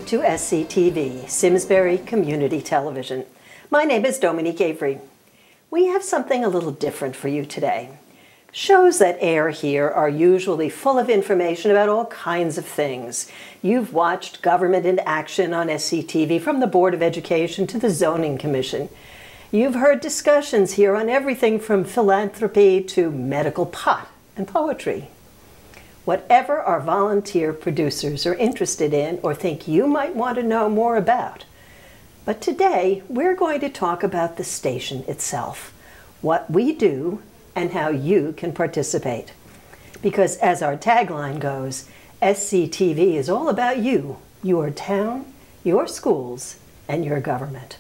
Welcome to SCTV, Simsbury Community Television. My name is Dominique Avery. We have something a little different for you today. Shows that air here are usually full of information about all kinds of things. You've watched government in action on SCTV, from the Board of Education to the Zoning Commission. You've heard discussions here on everything from philanthropy to medical pot and poetry. Whatever our volunteer producers are interested in or think you might want to know more about. But today, we're going to talk about the station itself, what we do, and how you can participate. Because as our tagline goes, SCTV is all about you, your town, your schools, and your government.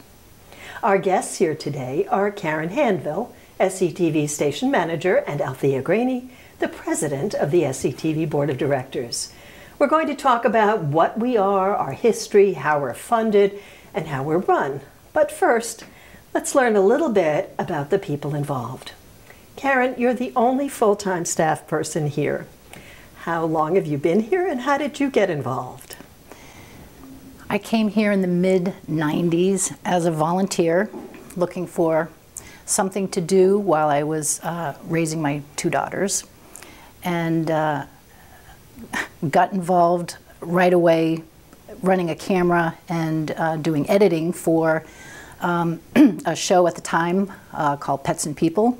Our guests here today are Karen Hanville, SCTV Station Manager, and Althea Graney, the President of the SCTV Board of Directors. We're going to talk about what we are, our history, how we're funded, and how we're run. But first, let's learn a little bit about the people involved. Karen, you're the only full-time staff person here. How long have you been here, and how did you get involved? I came here in the mid-90s as a volunteer, looking for something to do while I was raising my two daughters, and got involved right away running a camera and doing editing for a show at the time called Pets and People.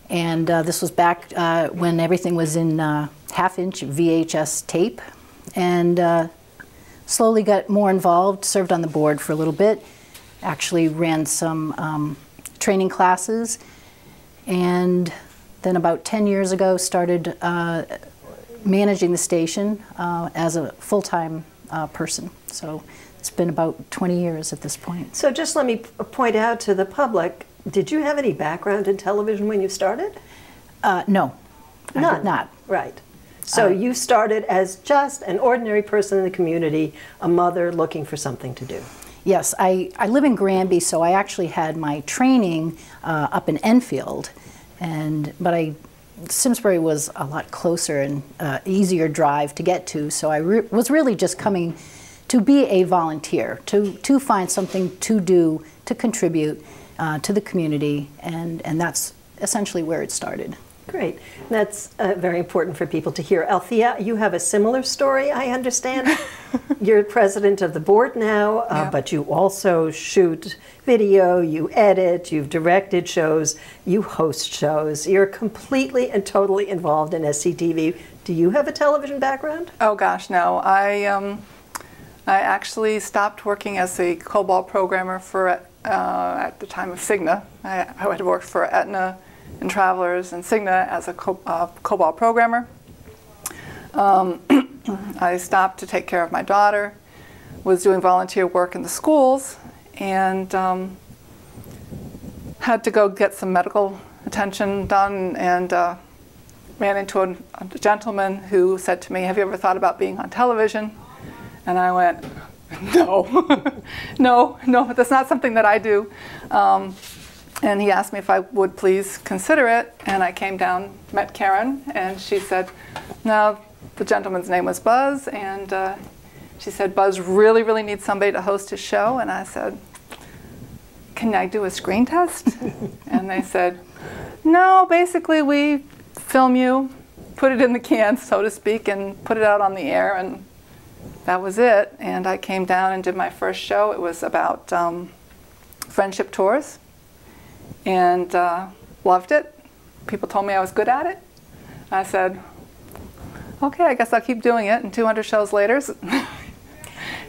And this was back when everything was in half-inch VHS tape, and slowly got more involved, served on the board for a little bit, actually ran some training classes, and then about 10 years ago started managing the station as a full-time person. So it's been about 20 years at this point. So just let me point out to the public, did you have any background in television when you started? No, None. I did not. Right. So you started as just an ordinary person in the community, a mother looking for something to do. Yes, I live in Granby, so I actually had my training up in Enfield, but Simsbury was a lot closer and easier drive to get to, so I was really just coming to be a volunteer, to find something to do, to contribute to the community, and that's essentially where it started. Great. That's very important for people to hear. Althea, you have a similar story, I understand. You're president of the board now, Yeah. but you also shoot video, you edit, you've directed shows, you host shows. You're completely and totally involved in SCTV. Do you have a television background? Oh gosh, no. I actually stopped working as a COBOL programmer for at the time of Cigna. I had worked for Aetna and Travelers and Cigna as a COBOL programmer. I stopped to take care of my daughter, was doing volunteer work in the schools, and had to go get some medical attention done, and ran into a gentleman who said to me, "Have you ever thought about being on television?" And I went, "No, no, that's not something that I do." And he asked me if I would please consider it, and I came down, met Karen, and she said, no, the gentleman's name was Buzz, and she said, Buzz really, really needs somebody to host his show, and I said, can I do a screen test? And they said, no, basically we film you, put it in the can, so to speak, and put it out on the air, and that was it. And I came down and did my first show. It was about friendship tours. And loved it. People told me I was good at it. I said, okay, I guess I'll keep doing it. And 200 shows later,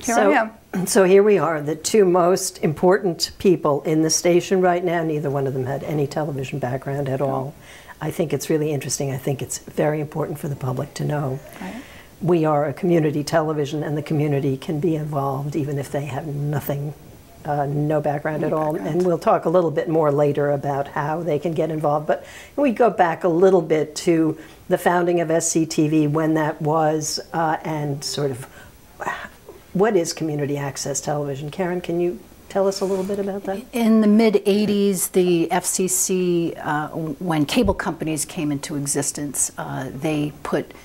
here I am. So here we are, the two most important people in the station right now. Neither one of them had any television background at all. I think it's really interesting. I think it's very important for the public to know. Right. We are a community television, and the community can be involved even if they have nothing. No background at all, and we'll talk a little bit more later about how they can get involved. But we go back a little bit to the founding of SCTV, when that was, and sort of what is community access television. Karen, can you tell us a little bit about that? In the mid-'80s, the FCC, when cable companies came into existence, they put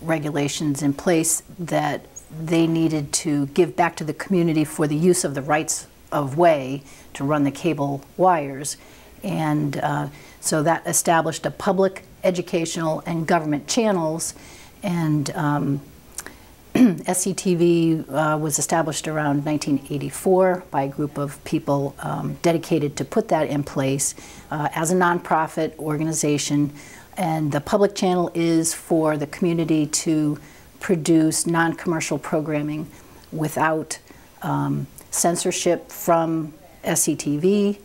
regulations in place that they needed to give back to the community for the use of the rights of way to run the cable wires. And so that established a public, educational, and government channels. And SCTV was established around 1984 by a group of people dedicated to put that in place as a nonprofit organization. And the public channel is for the community to produce non-commercial programming without censorship from SCTV,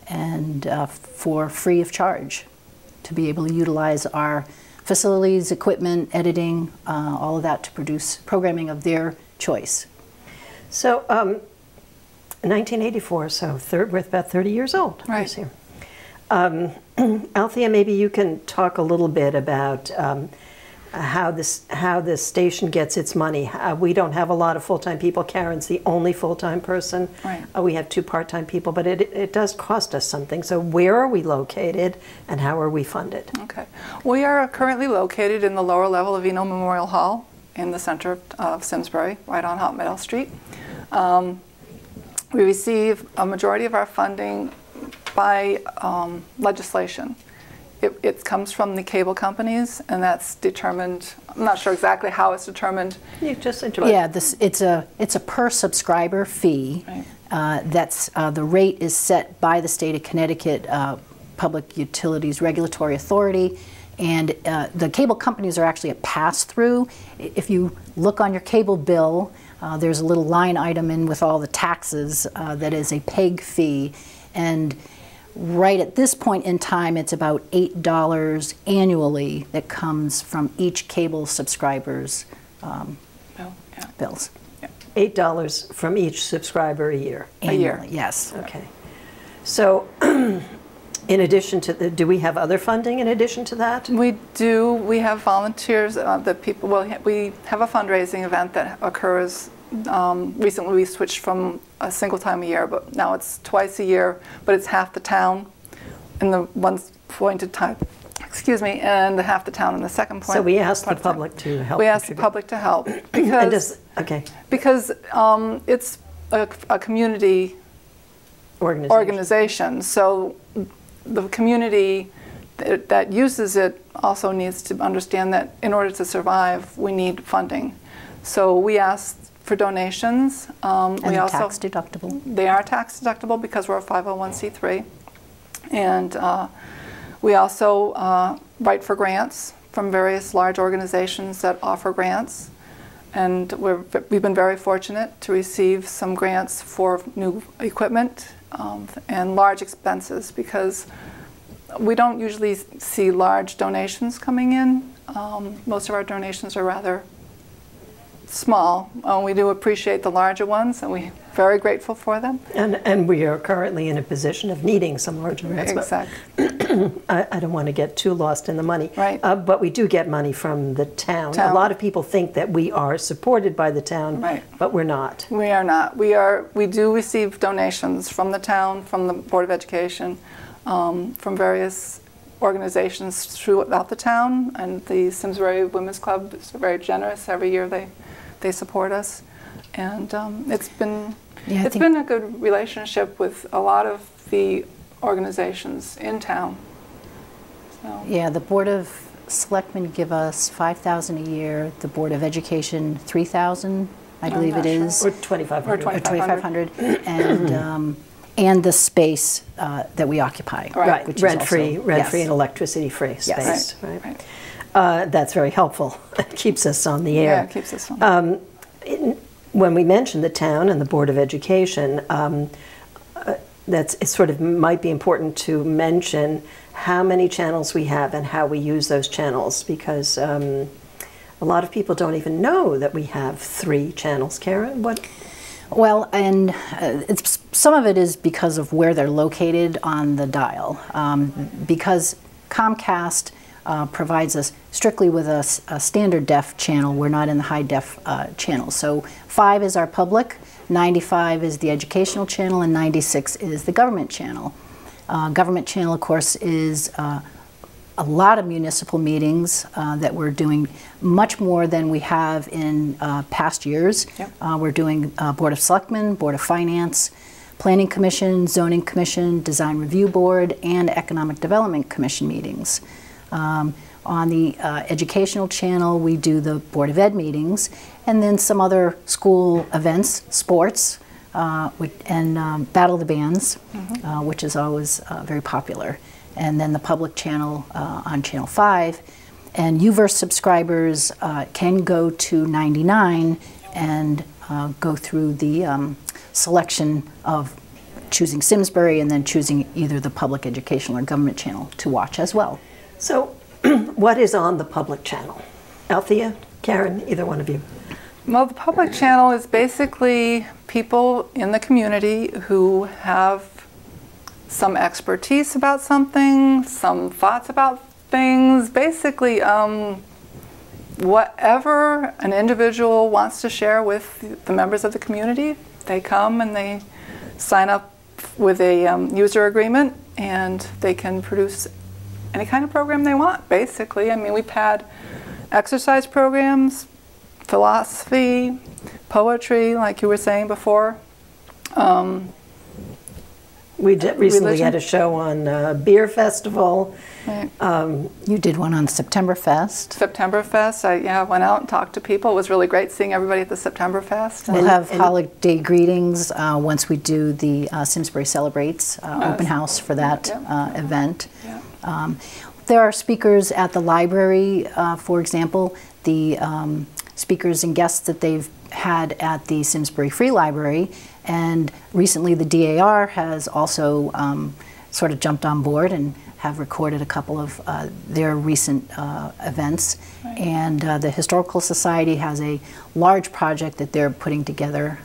and for free of charge, to be able to utilize our facilities, equipment, editing, all of that to produce programming of their choice. So 1984, so we're about 30 years old. Right. Here. Althea, maybe you can talk a little bit about how this station gets its money. We don't have a lot of full-time people. Karen's the only full-time person. Right. We have 2 part-time people, but it does cost us something. So where are we located and how are we funded? Okay. We are currently located in the lower level of Eno Memorial Hall in the center of Simsbury, right on Hot Meadow Street. We receive a majority of our funding by legislation. It comes from the cable companies, and that's determined. I'm not sure exactly how it's determined. You just yeah, it's a per subscriber fee. Right. That's the rate is set by the state of Connecticut Public Utilities Regulatory Authority, and the cable companies are actually a pass-through. If you look on your cable bill, there's a little line item in with all the taxes that is a PEG fee, and right at this point in time, it's about $8 annually that comes from each cable subscriber's bills. Yeah. $8 from each subscriber a year. Annually, A year. yes. Okay. So in addition to do we have other funding in addition to that? We do. We have volunteers that people. Well, we have a fundraising event that occurs. Recently, we switched from a single time a year, but now it's twice a year. But it's half the town in the one point of time. Excuse me, and half the town in the second point. So we asked the public to help. We asked the contribute. public to help because because it's a community organization. So the community that uses it also needs to understand that in order to survive, we need funding. So we asked for donations. And we also, tax deductible. They are tax deductible because we're a 501c3. And we also write for grants from various large organizations that offer grants. And we've been very fortunate to receive some grants for new equipment and large expenses, because we don't usually see large donations coming in. Most of our donations are rather small. We do appreciate the larger ones, and we're very grateful for them. And we are currently in a position of needing some larger grants. Exactly. I don't want to get too lost in the money. Right. But we do get money from the town. A lot of people think that we are supported by the town, right, but we're not. We are not. We do receive donations from the town, from the Board of Education, from various organizations throughout the town, and the Simsbury Women's Club is very generous. Every year they support us, and it's been a good relationship with a lot of the organizations in town. So. Yeah, the Board of Selectmen give us $5,000 a year. The Board of Education $3,000, I believe it is, or $2,500. Or $2,500, and the space that we occupy, right? Which Rent-free, is rent-free, and electricity-free space. Yes. Right. That's very helpful. It keeps us on the air. Yeah, it keeps us on. When we mention the town and the Board of Education, it sort of might be important to mention how many channels we have and how we use those channels, because a lot of people don't even know that we have 3 channels. Karen, what? Well, and some of it is because of where they're located on the dial, because Comcast provides us strictly with a standard def channel. We're not in the high def channel. So 5 is our public, 95 is the educational channel, and 96 is the government channel. Government channel, of course, is a lot of municipal meetings that we're doing, much more than we have in past years. Yep. We're doing Board of Selectmen, Board of Finance, Planning Commission, Zoning Commission, Design Review Board, and Economic Development Commission meetings. On the educational channel, we do the Board of Ed meetings, and then some other school events, sports, and Battle of the Bands, which is always very popular. And then the public channel on Channel 5. And UVerse subscribers can go to 99 and go through the selection of choosing Simsbury and then choosing either the public educational or government channel to watch as well. So what is on the public channel? Althea, Karen, either one of you. Well, the public channel is basically people in the community who have some expertise about something, some thoughts about things, basically whatever an individual wants to share with the members of the community, they come and they sign up with a user agreement and they can produce any kind of program they want, basically. I mean, we've had exercise programs, philosophy, poetry, like you were saying before. We recently religion. had a show on beer festival. Right. You did one on Septemberfest. Septemberfest, I went out and talked to people. It was really great seeing everybody at the Septemberfest. We'll have holiday greetings once we do the Simsbury Celebrates open house for that event. Yeah. There are speakers at the library, for example, the speakers and guests that they've had at the Simsbury Free Library, and recently the DAR has also sort of jumped on board and have recorded a couple of their recent events. Right. And the Historical Society has a large project that they're putting together,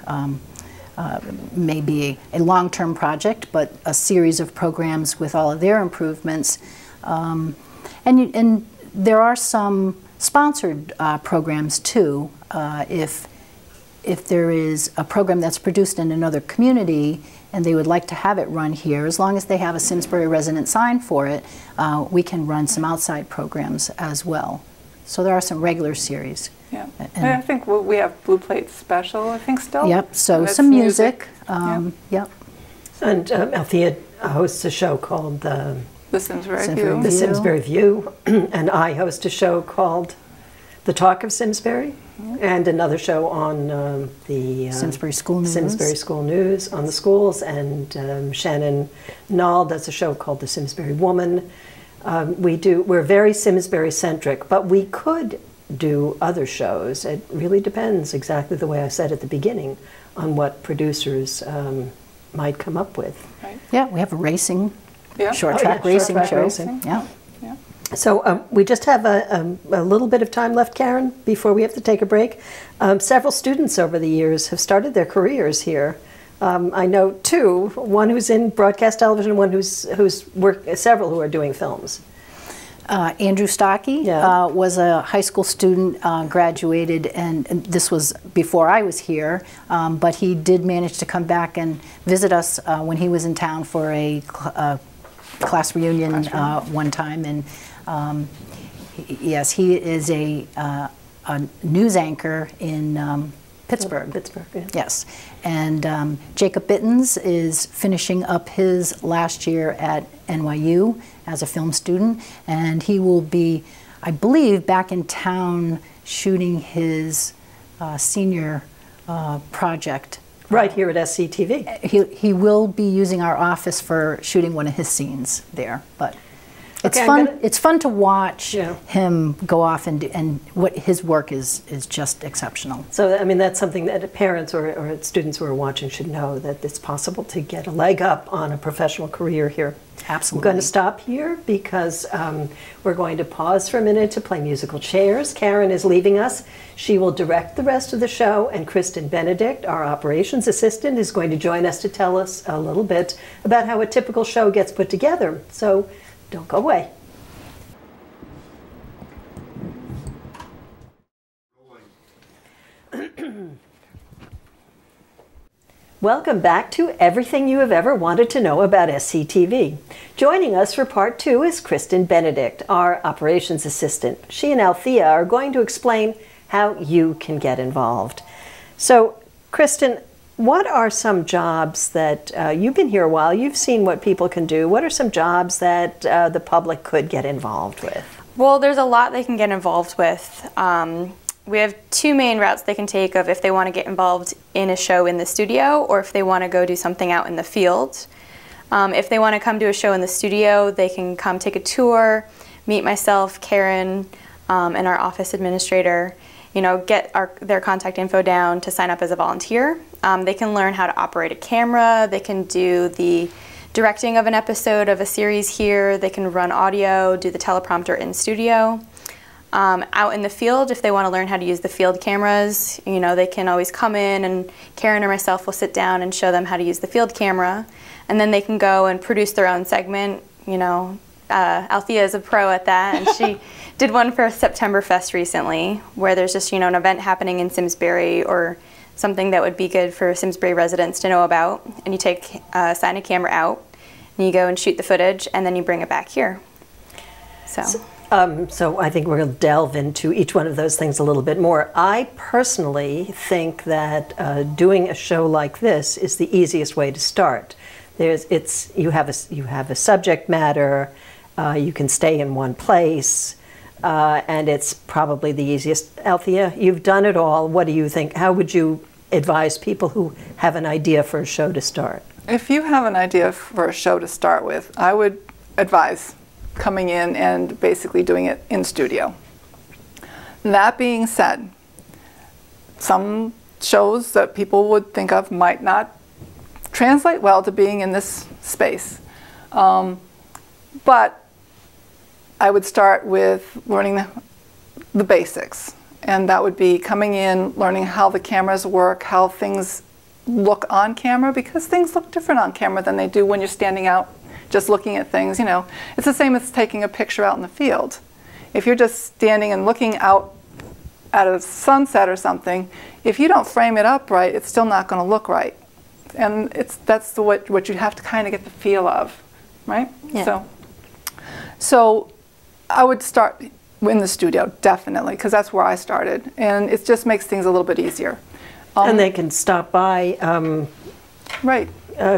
maybe a long-term project, but a series of programs with all of their improvements. And there are some sponsored programs too. If there is a program that's produced in another community and they would like to have it run here, as long as they have a Simsbury resident sign for it, we can run some outside programs as well. So there are some regular series. Yeah, and I think we have Blue Plate Special, I think, still. Yep, so and some music. Yep. And Althea hosts a show called The Simsbury Simsbury View. The Simsbury View, and I host a show called The Talk of Simsbury, and another show on the Simsbury School News. Simsbury School News on the schools, and Shannon Nall does a show called The Simsbury Woman. We're very Simsbury centric, but we could do other shows. It really depends, exactly the way I said at the beginning, on what producers might come up with. Right. Yeah, we have a racing, Yeah. short track racing short track show. racing. Yeah. Yeah. So we just have a little bit of time left, Karen, before we have to take a break. Several students over the years have started their careers here. I know two, one who's in broadcast television, one who's worked, several who are doing films. Andrew Stockey was a high school student, graduated, and this was before I was here, but he did manage to come back and visit us when he was in town for a class reunion one time. And yes, he is a news anchor in Pittsburgh. Yeah. Yes, and Jacob Bittens is finishing up his last year at NYU as a film student, and he will be, I believe, back in town shooting his senior project. Right here at SCTV. He will be using our office for shooting one of his scenes there, but it's Okay, fun. It's fun to watch Yeah. him go off and what his work is just exceptional. So, I mean, that's something that parents or students who are watching should know, that it's possible to get a leg up on a professional career here. Absolutely. I'm going to stop here because we're going to pause for a minute to play musical chairs. Karen is leaving us. She will direct the rest of the show, and Kristen Benedict, our operations assistant, is going to join us to tell us a little bit about how a typical show gets put together. So don't go away. Welcome back to Everything You Have Ever Wanted to Know About SCTV. Joining us for part 2 is Kristen Benedict, our operations assistant. She and Althea are going to explain how you can get involved. So, Kristen, what are some jobs that, you've been here a while, you've seen what people can do. What are some jobs that the public could get involved with? Well, there's a lot they can get involved with. We have 2 main routes they can take of if they want to get involved in a show in the studio or if they want to go do something out in the field. If they want to come to a show in the studio, they can come take a tour, meet myself, Karen, and our office administrator, get their contact info down to sign up as a volunteer. They can learn how to operate a camera, they can do the directing of an episode of a series here, they can run audio, do the teleprompter in studio. Out in the field, if they want to learn how to use the field cameras, they can always come in and Karen or myself will sit down and show them how to use the field camera. And then they can go and produce their own segment. Althea is a pro at that, and she did one for September Fest recently, where there's just, an event happening in Simsbury or something that would be good for Simsbury residents to know about. And you sign a camera out, and you go and shoot the footage, and then you bring it back here. So I think we're going to delve into each one of those things a little bit more. I personally think that doing a show like this is the easiest way to start. You have a subject matter, you can stay in one place, and it's probably the easiest. Althea, you've done it all. What do you think? How would you advise people who have an idea for a show to start? If you have an idea for a show to start with, I would advise coming in and basically doing it in studio. That being said, some shows that people would think of might not translate well to being in this space. But I would start with learning the basics. And that would be coming in, learning how the cameras work, how things look on camera, because things look different on camera than they do when you're standing out just looking at things. It's the same as taking a picture out in the field. If you're just standing and looking out at a sunset or something, if you don't frame it up right, it's still not going to look right. And that's what you have to kind of get the feel of, right? Yeah. So I would start in the studio, definitely, because that's where I started. And it just makes things a little bit easier. And they can stop by. Right.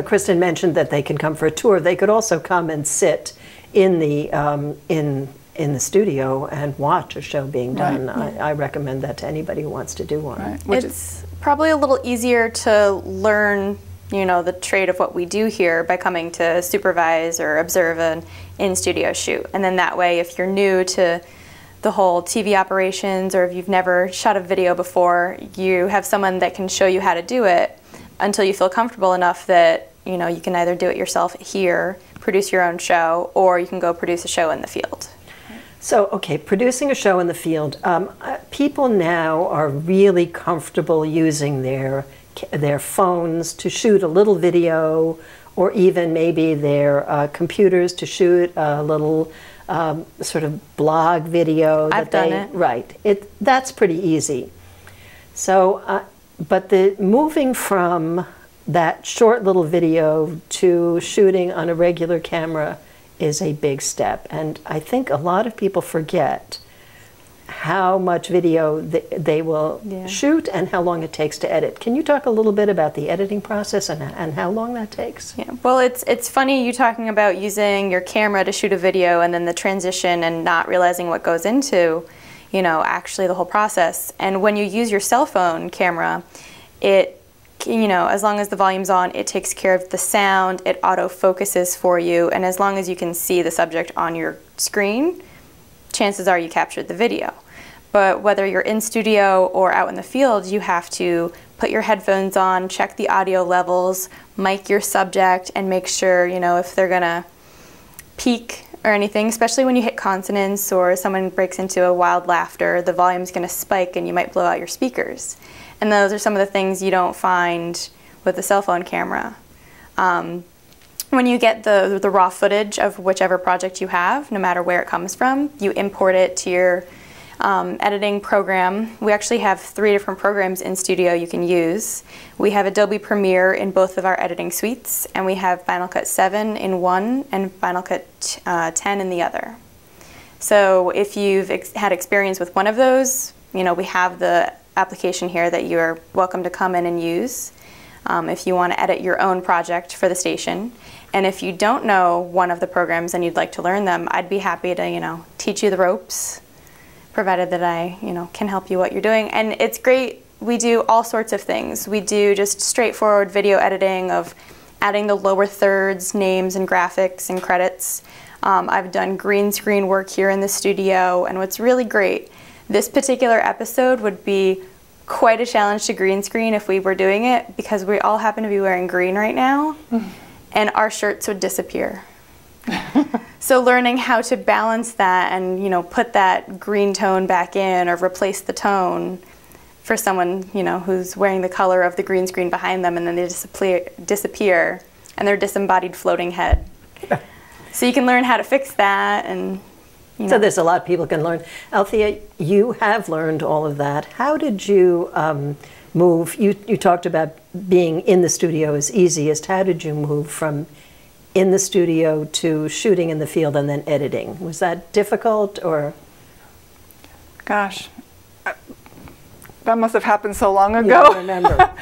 Kristen mentioned that they can come for a tour. They could also come and sit in the in the studio and watch a show being done. Right. I recommend that to anybody who wants to do one. Right. It's probably a little easier to learn, the trade of what we do here by coming to supervise or observe an in-studio shoot. And then that way, if you're new to the whole TV operations or if you've never shot a video before, you have someone that can show you how to do it until you feel comfortable enough that you can either do it yourself here, produce your own show, or you can go produce a show in the field. So, okay, producing a show in the field. People now are really comfortable using their phones to shoot a little video, or even maybe their computers to shoot a little sort of blog video. I've done it. Right. That's pretty easy. So. But moving from that short little video to shooting on a regular camera is a big step. And I think a lot of people forget how much video they will shoot and how long it takes to edit. Can you talk a little bit about the editing process and how long that takes? Yeah. Well, it's funny you talking about using your camera to shoot a video and then the transition and not realizing what goes into actually the whole process. And when you use your cell phone camera, as long as the volume's on, it takes care of the sound, it auto-focuses for you, and as long as you can see the subject on your screen, chances are you captured the video. But whether you're in studio or out in the field, you have to put your headphones on, check the audio levels, mic your subject, and make sure, if they're gonna peak or anything, especially when you hit consonants or someone breaks into a wild laughter, the volume's going to spike and you might blow out your speakers. And those are some of the things you don't find with the cell phone camera. When you get the raw footage of whichever project you have, no matter where it comes from, you import it to your editing program. We actually have 3 different programs in studio you can use. We have Adobe Premiere in both of our editing suites, and we have Final Cut 7 in one and Final Cut 10 in the other. So if you've had experience with one of those, you know, we have the application here that you're welcome to come in and use if you want to edit your own project for the station. And if you don't know one of the programs and you'd like to learn them, I'd be happy to, you know, teach you the ropes, provided that I, you know, can help you what you're doing. And it's great. We do all sorts of things. We do just straightforward video editing of adding the lower thirds, names and graphics and credits. I've done green screen work here in the studio, and what's really great, this particular episode would be quite a challenge to green screen if we were doing it, because we all happen to be wearing green right now, and our shirts would disappear. So learning how to balance that and, you know, put that green tone back in or replace the tone for someone, you know, who's wearing the color of the green screen behind them, and then they disappear and they're disembodied floating head. So you can learn how to fix that, and you know. So there's a lot people can learn. Althea, you have learned all of that. How did you move? You talked about being in the studio is easiest. How did you move from in the studio to shooting in the field and then editing? Was that difficult, or? Gosh, that must have happened so long ago. You don't remember.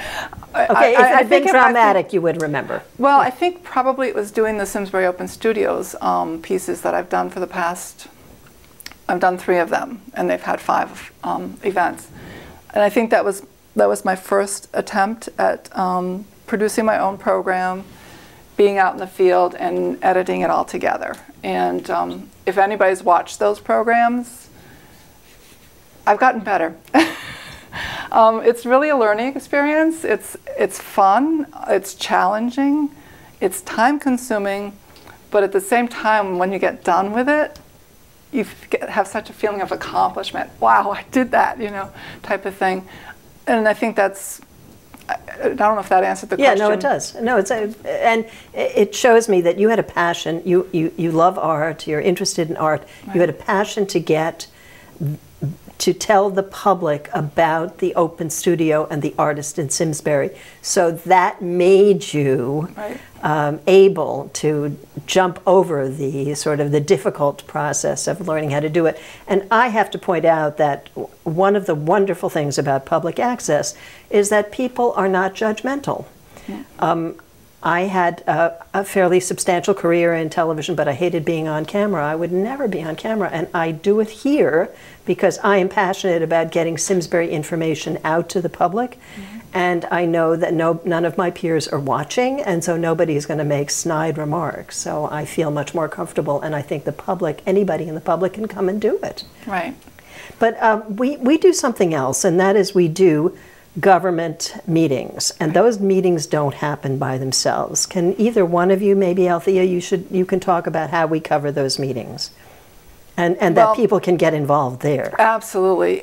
Okay, if it had been traumatic, you would remember. Well, I think probably it was doing the Simsbury Open Studios pieces that I've done for the past, I've done 3 of them, and they've had 5 events. And I think that was my first attempt at producing my own program, being out in the field and editing it all together. And if anybody's watched those programs, I've gotten better. It's really a learning experience. It's fun, it's challenging, it's time consuming, but at the same time, when you get done with it, you have such a feeling of accomplishment. Wow, I did that, you know, type of thing. And I think that's, I don't know if that answered the question. Yeah, no, it does. No, and it shows me that you had a passion. You love art. You're interested in art. Right. You had a passion to tell the public about the open studio and the artist in Simsbury. So that made you able to jump over the sort of the difficult process of learning how to do it. And I have to point out that one of the wonderful things about public access is that people are not judgmental. Yeah. I had a fairly substantial career in television, but I hated being on camera. I would never be on camera, and I do it here because I am passionate about getting Simsbury information out to the public, and I know that none of my peers are watching, and so nobody is going to make snide remarks. So I feel much more comfortable, and I think the public, anybody in the public, can come and do it. Right. But we do something else, and that is we do government meetings, and those meetings don't happen by themselves. Can either one of you, maybe Althea, you can talk about how we cover those meetings, and that people can get involved there. Absolutely.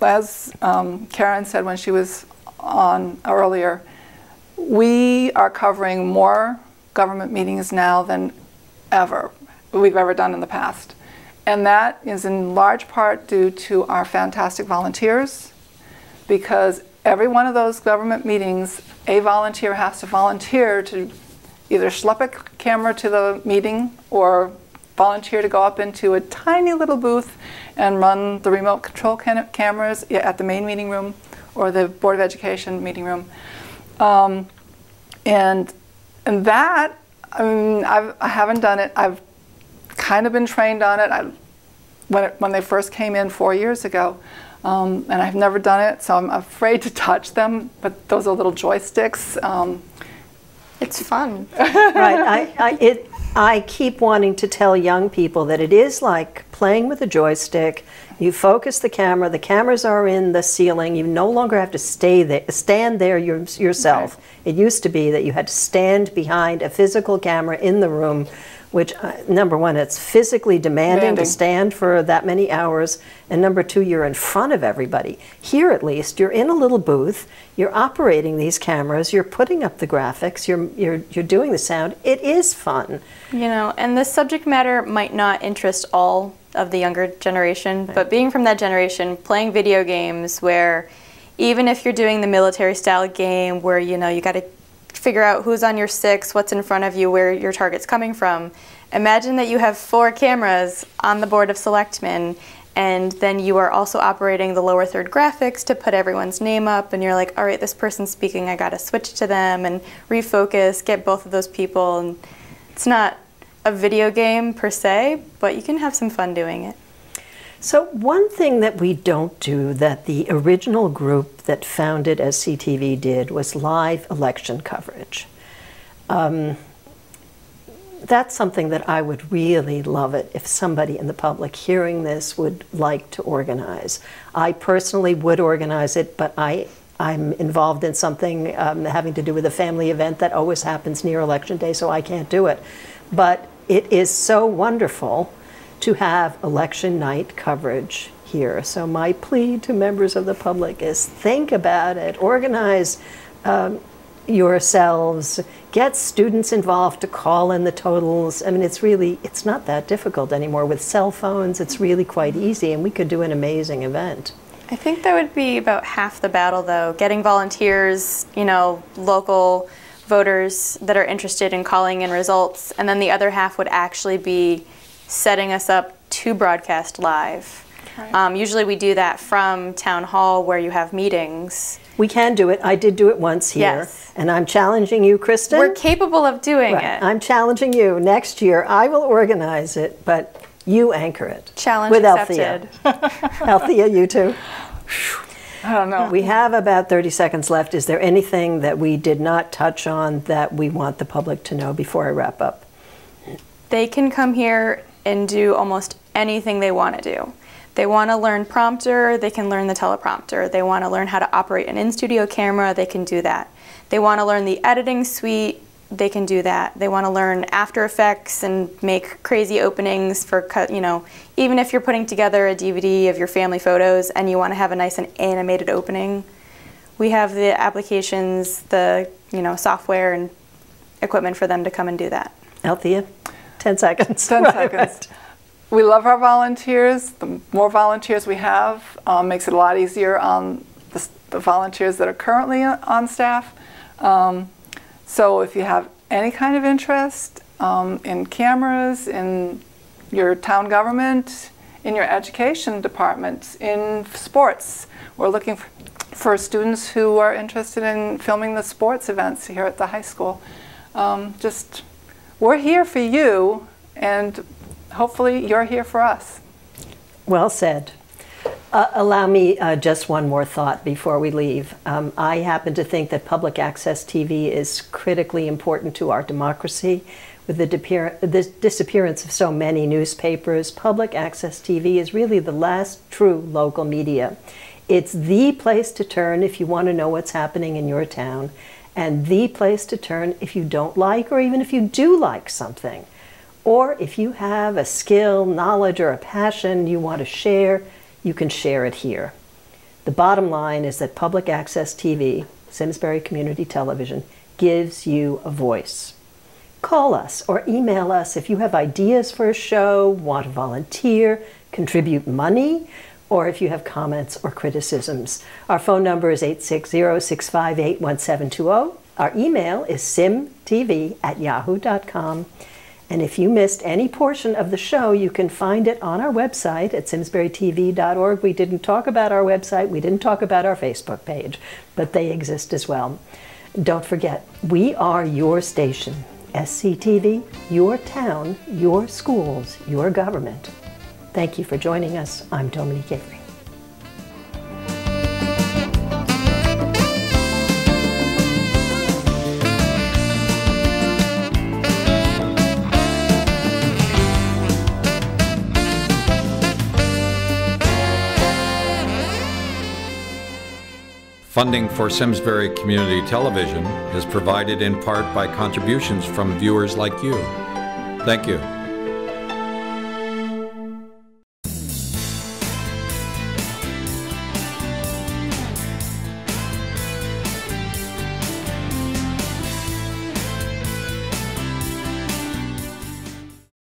As Karen said when she was on earlier, we are covering more government meetings now than we've ever done in the past, and that is in large part due to our fantastic volunteers. Because every one of those government meetings, a volunteer has to volunteer to either schlep a camera to the meeting or volunteer to go up into a tiny little booth and run the remote control cameras at the main meeting room or the Board of Education meeting room. And that, I mean, I haven't done it. I've kind of been trained on it when they first came in 4 years ago. And I've never done it, so I'm afraid to touch them, but those are little joysticks. It's fun. Right. I keep wanting to tell young people that it is like playing with a joystick. You focus the camera, the cameras are in the ceiling, you no longer have to stand there yourself. Okay. It used to be that you had to stand behind a physical camera in the room, which, number one, it's physically demanding to stand for that many hours, and number two, you're in front of everybody. Here, at least, you're in a little booth, you're operating these cameras, you're putting up the graphics, you're doing the sound. It is fun. You know, and the subject matter might not interest all of the younger generation, but being from that generation, playing video games where even if you're doing the military style game where, you know, you got to figure out who's on your six, what's in front of you, where your target's coming from. Imagine that you have 4 cameras on the Board of Selectmen, and then you are also operating the lower third graphics to put everyone's name up, and you're like, all right, this person's speaking, I gotta switch to them and refocus, get both of those people. And it's not a video game per se, but you can have some fun doing it. So one thing that we don't do that the original group that founded SCTV did was live election coverage. That's something that I would really love it if somebody in the public hearing this would like to organize. I personally would organize it, but I'm involved in something having to do with a family event that always happens near election day, so I can't do it. But it is so wonderful to have election night coverage here. So my plea to members of the public is think about it, organize yourselves, get students involved to call in the totals. I mean, it's not that difficult anymore. With cell phones, it's really quite easy, and we could do an amazing event. I think that would be about half the battle, though, getting volunteers, you know, local voters that are interested in calling in results, and then the other half would actually be setting us up to broadcast live. Right. Usually we do that from town hall where you have meetings. We can do it. I did do it once here. Yes. And I'm challenging you, Kristen. We're capable of doing it. I'm challenging you. Next year, I will organize it, but you anchor it. Challenge with accepted. Althea. Althea, you too. I don't know. We have about 30 seconds left. Is there anything that we did not touch on that we want the public to know before I wrap up? They can come here and do almost anything they want to do. They want to learn prompter, they can learn the teleprompter. They want to learn how to operate an in-studio camera, they can do that. They want to learn the editing suite, they can do that. They want to learn After Effects and make crazy openings for, you know, even if you're putting together a DVD of your family photos and you want to have a nice and animated opening, we have the applications, the, you know, software and equipment for them to come and do that. Althea, 10 seconds. 10 seconds. We love our volunteers. The more volunteers we have makes it a lot easier on the volunteers that are currently on staff. So if you have any kind of interest in cameras, in your town government, in your education department, in sports, we're looking for students who are interested in filming the sports events here at the high school. We're here for you, and hopefully you're here for us. Well said. Allow me just one more thought before we leave. I happen to think that public access TV is critically important to our democracy. With the disappearance of so many newspapers, public access TV is really the last true local media. It's the place to turn if you want to know what's happening in your town, and the place to turn if you don't like, or even if you do like something. Or if you have a skill, knowledge, or a passion you want to share, you can share it here. The bottom line is that public access TV, Simsbury Community Television, gives you a voice. Call us or email us if you have ideas for a show, want to volunteer, contribute money, or if you have comments or criticisms. Our phone number is 860-658-1720. Our email is simtv@yahoo.com. And if you missed any portion of the show, you can find it on our website at simsburytv.org. We didn't talk about our website. We didn't talk about our Facebook page, but they exist as well. Don't forget, we are your station. SCTV, your town, your schools, your government. Thank you for joining us. I'm Dominique Avery. Funding for Simsbury Community Television is provided in part by contributions from viewers like you. Thank you.